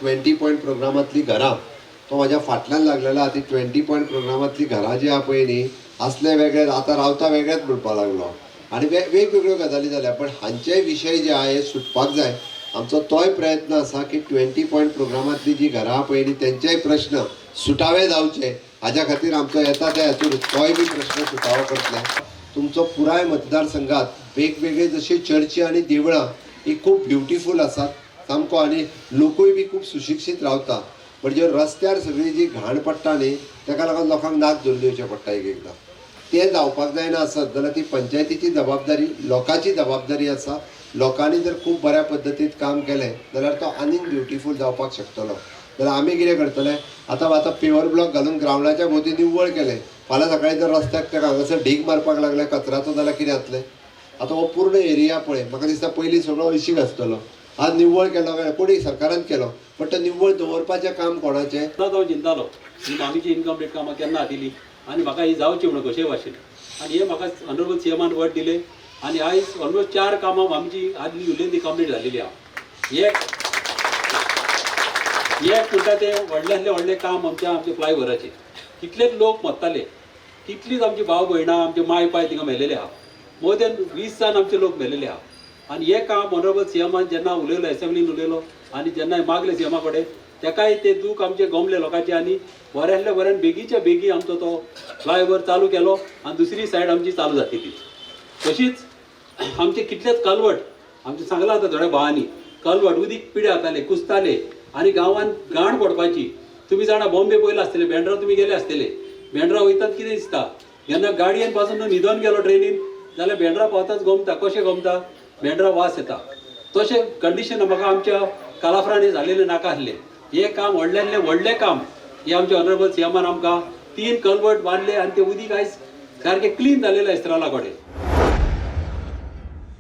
20 point प्रोग्रामातली घरां तो म्हाज्या फाटल्यान लागलेला. ती 20 पॉयंट प्रोग्रामातली घरां जी आहा पळय न्ही असले वेगळे आतां रावता वेगळेच म्हणपाक लागलो आनी वेगवेगळ्यो गजाली जाल्या. पण हांचे विशय जे आहा हे सुटपाक जाय. आमचो तोय प्रयत्न आसा की 20 पॉयंट प्रोग्रामातली जी घरां आहा पळय न्ही तेंचेय प्रश्न सुटावे जावचे हाज्या खातीर आमचो येता त्या हातून तोय बी प्रश्न सुटावो करतले. तुमचो पुराय मतदारसंघात वेगवेगळे जशी चर्ची आनी देवळां ही खूब ब्युटिफूल आसात सामको आनी लोकूय बी खूब सुशिक्षीत रावता. म्हणजे रस्त्यार सगळी जी घाण पडटा न्ही ताका लागून लोकांक नाक धरून दिवचें पडटा एक एकदां. तें जावपाक जायना आसत जाल्यार ती पंचायतीची जबाबदारी लोकांची जबाबदारी आसा. लोकांनी जर खूब बऱ्या पद्दतीन काम केलें जाल्यार तो आनीक ब्युटिफूल जावपाक शकतलो. जाल्यार आमी कितें करतले आतां पेवर ब्लॉक घालून ग्रावंडाच्या भोंवती निव्वळ केलें. फाल्यां सकाळीं जर रस्त्याक तेका हांगासर ढीग मारपाक लागले कचऱ्याचो जाल्यार कितें जातलें. आतां हो पूर्ण एरिया पळय म्हाका दिसता पयलीं सगळो अळशीक आसतलो. आज निव्वळ केलो काय कोणी सरकारान केलो पण तो निव्वळ दवरपाचें काम कोणाचें. हांव चिंतालो ही आमची इनकम्प्लीट कामां केन्ना दिली आनी म्हाका ही जावची म्हणून कशें भाशेन आनी हे म्हाका ऑनरेबल सीएमान वर्ड दिले आनी आयज ऑलमोस्ट 4 कामां आमची आदली उरलेली ती कंप्लीट जालेली आहा. एक म्हणटा ते व्हडल्यातले व्हडले काम आमचे फ्लायओव्हराचे कितलेच लोक मरताले कितलीच आमची भाव भयणां आमचे माय पाय थिंगा मेलेले आहा. मोर दॅन 20 जाण आमचे लोक मेलेले आहा. आनी हे काम ऑनरेबल सीएमान जेन्ना उलयलो एसेंब्लीन उलयलो आनी जेन्ना मागले सीएमा कडेन तेकाय ते दूख आमचे गमले लोकांचे आनी बऱ्यांतल्या बऱ्यान बेगीच्या बेगी आमचो तो फ्लायओव्हर चालू केलो आनी दुसरी सायड आमची चालू जातली. तशीच आमचे कितलेच कलवट आमचे सांगला आतां थोड्या भावांनी कलवट उदीक पिडे जाताले कुसताले आनी गांवांत घाण पडपाची. तुमी जाणा बॉम्बे पयले आसतले बेंड्रा तुमी गेले आसतले. बेंड्रा वयतात कितें दिसता जेन्ना गाडयेन पासून न्हिदोन गेलो ट्रेनीन जाल्यार बेंड्रा पावताच गमता. कशें गमता बेंड्रा वास येता. तशें कंडिशन म्हाका आमच्या कालाफ्रांनी झालेले नाका आसले. हे काम व्हडल्यातले व्हडलें काम हे आमचे ऑनरेबल सीएमान आमकां 3 कलवट बांदले आनी ते उदीक आयज सारकें क्लीन जालेलें इस्त्राला कडेन.